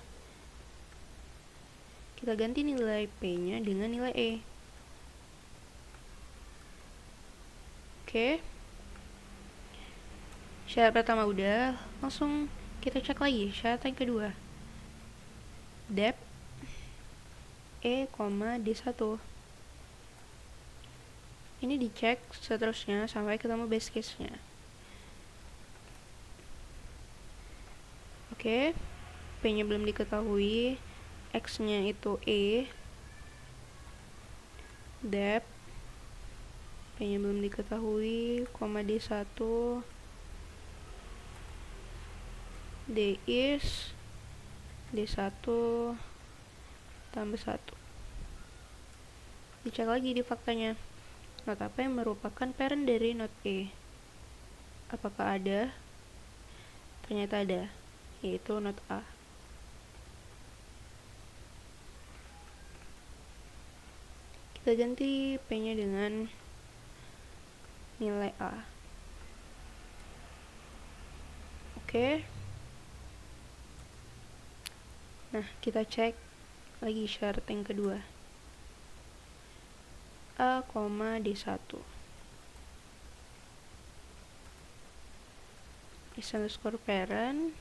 kita ganti nilai P-nya dengan nilai E. Oke. Syarat pertama udah, langsung kita cek lagi syarat yang kedua. Dep E, D1. Ini dicek seterusnya sampai ketemu base case-nya. Oke. P-nya belum diketahui, X-nya itu E. Dep P-nya belum diketahui, D1. D is D1 tambah 1. Dicek lagi di faktanya. Not apa yang merupakan parent dari not E? Apakah ada? Ternyata ada, yaitu not A. Kita ganti P-nya dengan nilai A. Oke. Nah, kita cek lagi syarat yang kedua. A, D1. Is underscore parent,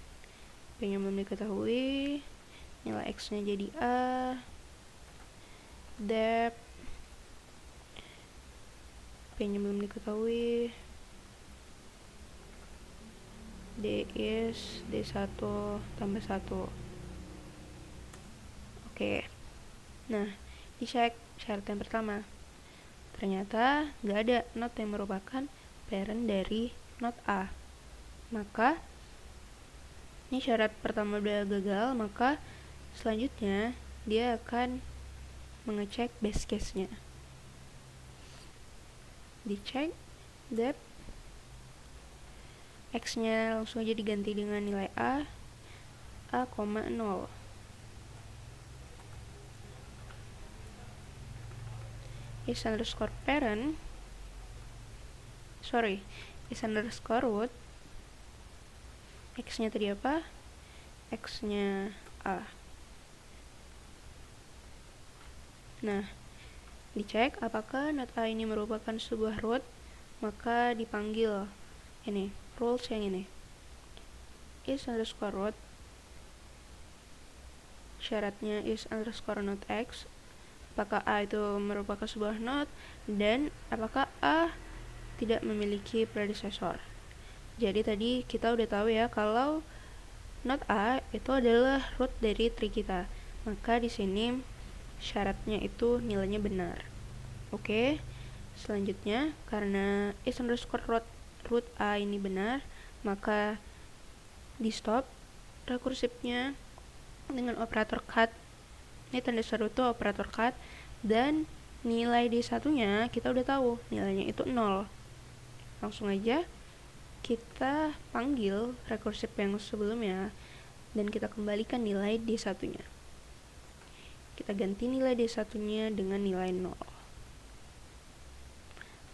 P-nya belum diketahui, nilai X-nya jadi A. Dep P-nya belum diketahui, D is D1 tambah 1. Oke. Nah, dicek syarat yang pertama. Ternyata nggak ada not yang merupakan parent dari not A. Maka ini syarat pertama udah gagal, maka selanjutnya dia akan mengecek base case-nya. Dicek dep X-nya langsung aja diganti dengan nilai A, 0. Is underscore parent, is underscore root. X-nya tadi apa? X-nya A. Nah, dicek apakah not A ini merupakan sebuah root, maka dipanggil ini, rules yang ini. Is underscore root, syaratnya is underscore not X. Apakah A itu merupakan sebuah not, dan apakah A tidak memiliki predecessor. Jadi tadi kita udah tahu ya kalau not A itu adalah root dari tree kita. Maka di sini syaratnya itu nilainya benar. Oke. Selanjutnya karena is underscore root A ini benar, maka di stop rekursifnya dengan operator cut. Ini tanda seru tuh operator cut, dan nilai di satunya kita udah tahu nilainya itu 0. Langsung aja kita panggil rekursif yang sebelumnya dan kita kembalikan nilai di satunya. Kita ganti nilai di satunya dengan nilai 0.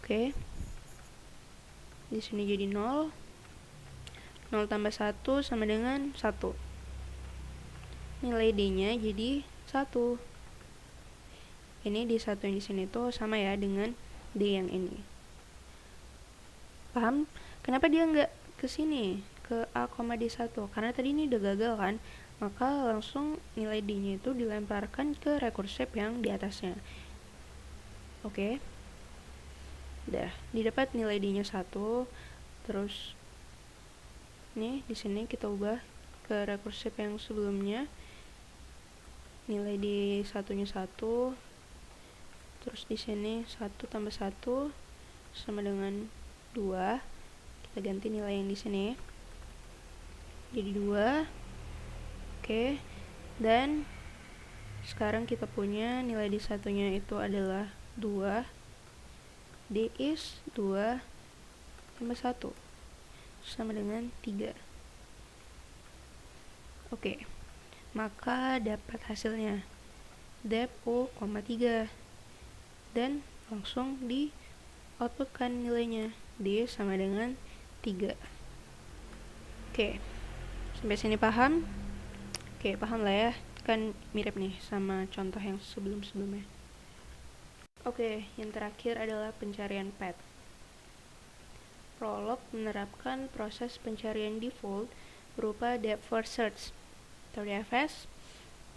Oke. Di sini jadi 0. 0 tambah 1 sama dengan 1. Nilai D-nya jadi 1. Ini D1 yang di sini tuh sama ya dengan D yang ini. Paham? Kenapa dia nggak ke sini, ke A, D1? Karena tadi ini udah gagal kan? Maka langsung nilai D-nya itu dilemparkan ke rekursif yang di atasnya. Oke. Udah, didapat nilai D-nya 1. Terus nih di sini kita ubah ke rekursif yang sebelumnya. Nilai D satunya 1. Terus di sini 1 tambah 1 sama dengan 2. Kita ganti nilai yang di sini. Jadi 2. Oke. Dan sekarang kita punya nilai di satunya itu adalah 2. D is 2 tambah 1 sama dengan 3. Oke. Maka dapat hasilnya dep O, 3. Dan langsung di outputkan nilainya. D sama dengan 3. Oke. Sampai sini paham? Oke, paham lah ya. Kan mirip nih sama contoh yang sebelum-sebelumnya. Oke, yang terakhir adalah pencarian path. Prolog menerapkan proses pencarian default berupa depth first search. Atau DFS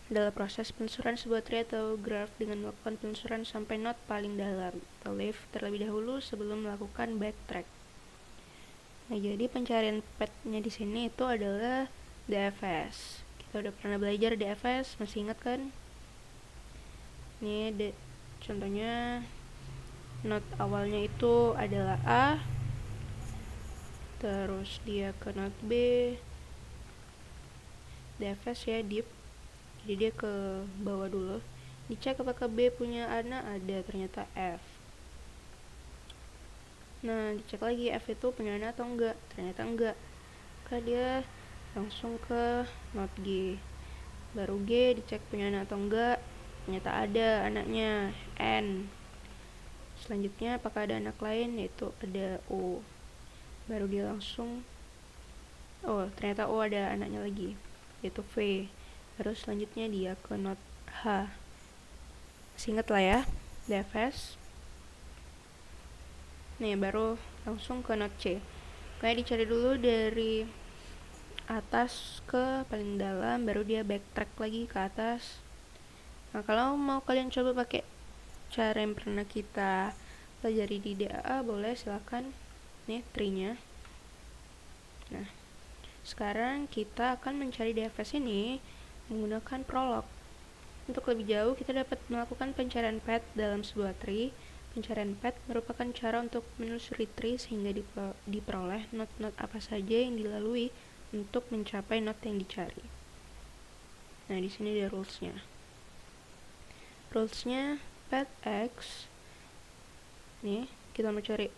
adalah proses penelusuran sebuah tree atau graph dengan melakukan penelusuran sampai node paling dalam atau leaf terlebih dahulu sebelum melakukan backtrack. Nah, jadi pencarian path-nya di sini itu adalah DFS. Kita udah pernah belajar DFS, masih ingat kan? Ini contohnya node awalnya itu adalah A, terus dia ke node B, DFS ya, deep. Jadi dia ke bawah dulu, dicek apakah B punya anak, ada, ternyata F. Nah, dicek lagi F itu punya anak atau enggak, ternyata enggak. Maka dia langsung ke node G. Baru G dicek punya anak atau enggak, ternyata ada anaknya, N. Selanjutnya apakah ada anak lain, yaitu ada O. Baru dia langsung, oh ternyata O ada anaknya lagi, yaitu V. Baru selanjutnya dia ke node H. Masih ingat lah ya, DFS. Nih, baru langsung ke node C. Kayak dicari dulu dari atas ke paling dalam, baru dia backtrack lagi ke atas. Nah, kalau mau kalian coba pakai cara yang pernah kita pelajari di DAA, boleh, silakan. Nih tree-nya. Nah, sekarang kita akan mencari DFS ini menggunakan prolog. Untuk lebih jauh, kita dapat melakukan pencarian path dalam sebuah tree. Pencarian path merupakan cara untuk menelusuri tree sehingga diperoleh node-node apa saja yang dilalui untuk mencapai node yang dicari. Nah, di sini ada rules-nya. Rules-nya path X. Nih, kita mau cari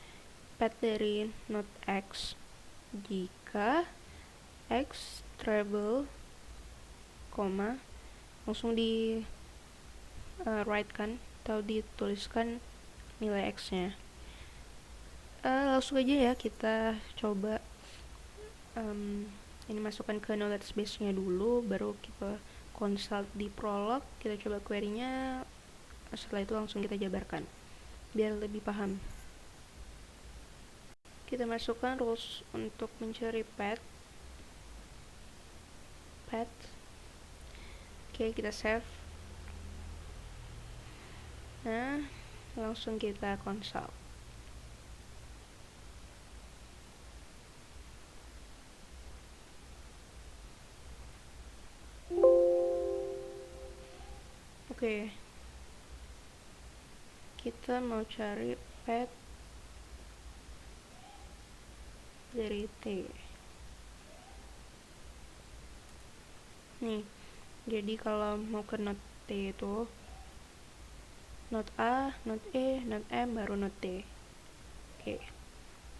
path dari node X jika X travel, langsung di write kan, atau dituliskan nilai X-nya. Langsung aja ya kita coba ini masukkan ke knowledge base-nya dulu, baru kita consult di prolog, kita coba query-nya, setelah itu langsung kita jabarkan biar lebih paham. Kita masukkan rules untuk mencari path. Oke, kita save. Nah, langsung kita consult. Oke, kita mau cari pet dari T. Nih, jadi kalau mau ke not T itu not A, not E, not M, baru not T. Oke,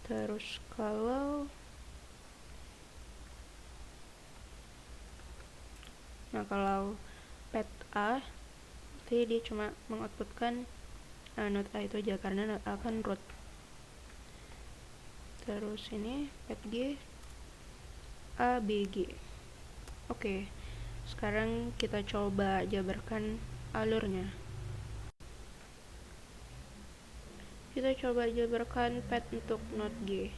terus kalau pet A, berarti dia cuma mengoutputkan not A itu aja, karena not A kan root. Terus ini pet G, A, B, G. Oke, sekarang kita coba jabarkan alurnya. Kita coba jabarkan pet untuk not G.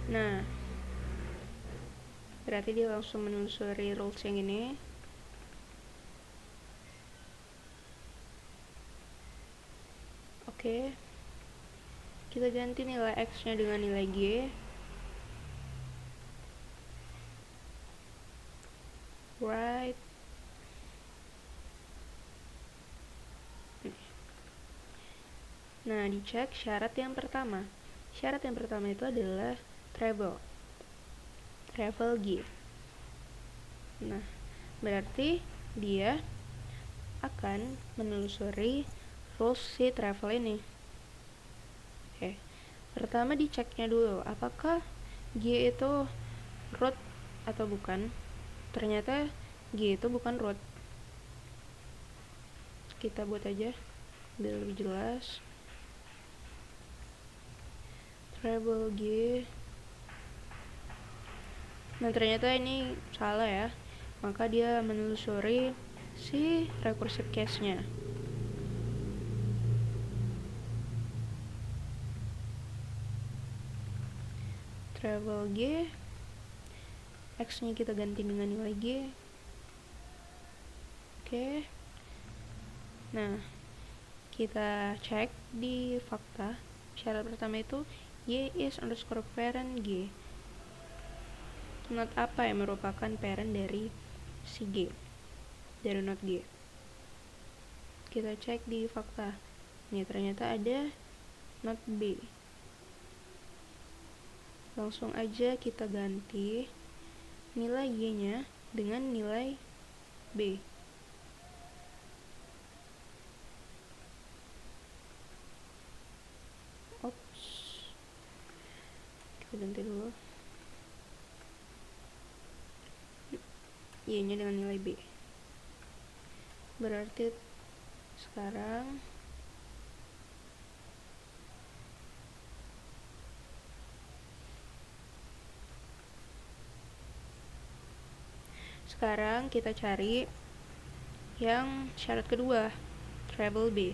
Nah, berarti dia langsung menelusuri rules yang ini. Oke, kita ganti nilai X nya dengan nilai G. Right. Nah, dicek syarat yang pertama. Syarat yang pertama itu adalah travel G. Nah, berarti dia akan menelusuri rules si travel ini. Oke, pertama diceknya dulu apakah G itu root atau bukan. Ternyata G itu bukan root. Kita buat aja biar lebih jelas. Treble G. Nah, ternyata ini salah ya. Maka dia menelusuri si recursive case-nya. Treble G, X-nya kita ganti dengan nilai G. Oke. Nah, kita cek di fakta. Syarat pertama itu Y is underscore parent G. Not apa yang merupakan parent dari si G, dari not G. Kita cek di fakta. Nih, ternyata ada not B. Langsung aja kita ganti nilai Y-nya dengan nilai B. Ops. Kita ganti dulu. Y-nya dengan nilai B. Berarti sekarang kita cari yang syarat kedua, treble B.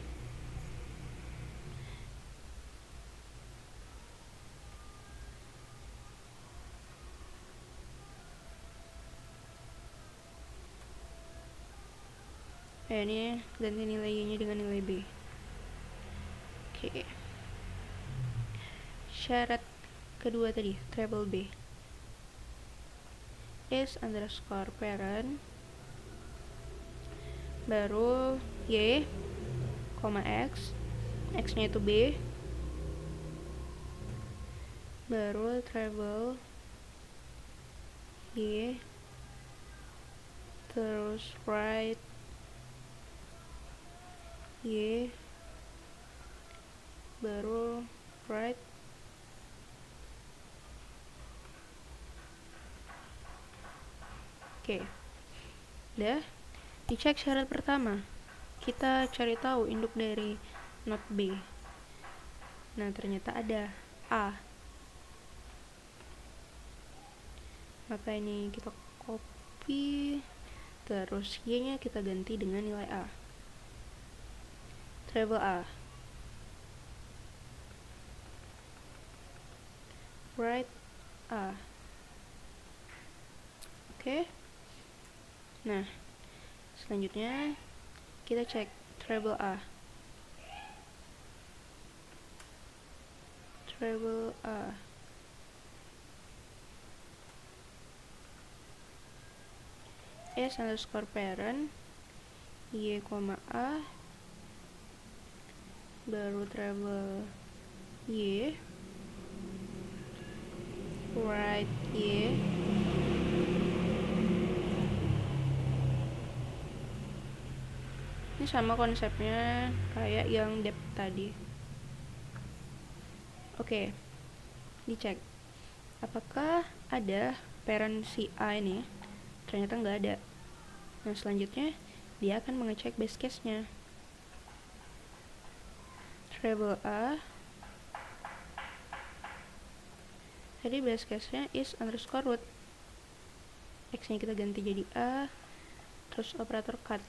Ini ganti nilai Y-nya dengan nilai B. Oke. Syarat kedua tadi, treble B. Is underscore parent, baru Y, X, X-nya itu B, baru treble Y, terus right Y, baru right Oke. Udah, dicek syarat pertama. Kita cari tahu induk dari not B. Nah, ternyata ada A. Maka ini kita copy, terus Y-nya kita ganti dengan nilai A. Treble A. Right A. Oke. Nah, selanjutnya kita cek treble A. Treble A. S underscore parent Y, A, baru travel Y, right Y, ini sama konsepnya kayak yang depth tadi. Oke, dicek apakah ada parent si A ini. Ternyata nggak ada. Nah, selanjutnya dia akan mengecek base case-nya. Travel A, tadi base case-nya is underscore root. X-nya kita ganti jadi A, terus operator cut.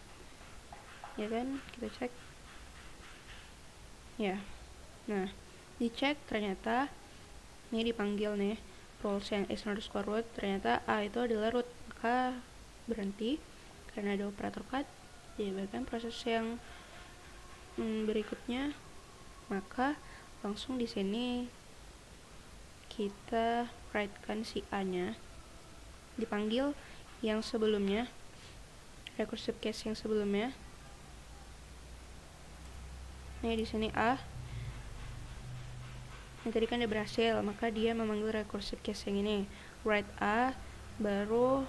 Ya kan? Kita cek. Ya. Nah, dicek ternyata ini dipanggil nih rules yang is underscore root, ternyata A itu adalah root, maka berhenti karena ada operator cut. Jadi bahkan proses yang berikutnya, maka langsung di sini kita write-kan si A-nya dipanggil yang sebelumnya, recursive case yang sebelumnya. Nah, di sini A. Ini tadi kan udah berhasil, maka dia memanggil recursive case yang ini, write A, baru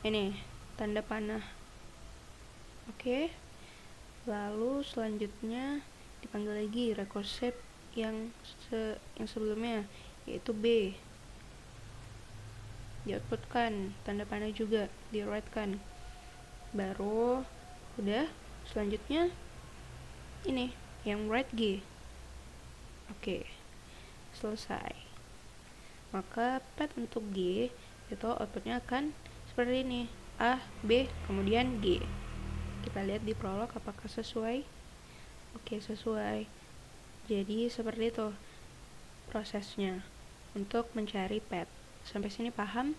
ini tanda panah. Oke. Lalu selanjutnya dipanggil lagi recursive yang sebelumnya, yaitu B. Di output kan, tanda panah juga di write kan. Baru udah, selanjutnya ini yang write G. Oke, selesai. Maka path untuk G itu outputnya akan seperti ini, A, B, kemudian G. Kita lihat di prolog apakah sesuai. Oke, sesuai. Jadi seperti itu prosesnya untuk mencari path. Sampai sini paham?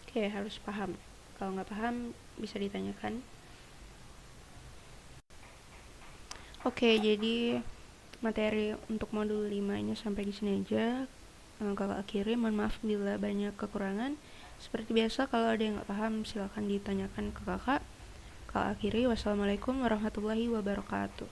Oke, harus paham. Kalau nggak paham bisa ditanyakan. Oke, jadi materi untuk modul 5 nya sampai di sini aja. Kakak akhiri, mohon maaf bila banyak kekurangan. Seperti biasa, kalau ada yang nggak paham silahkan ditanyakan ke kakak. Kakak akhiri, wassalamualaikum warahmatullahi wabarakatuh.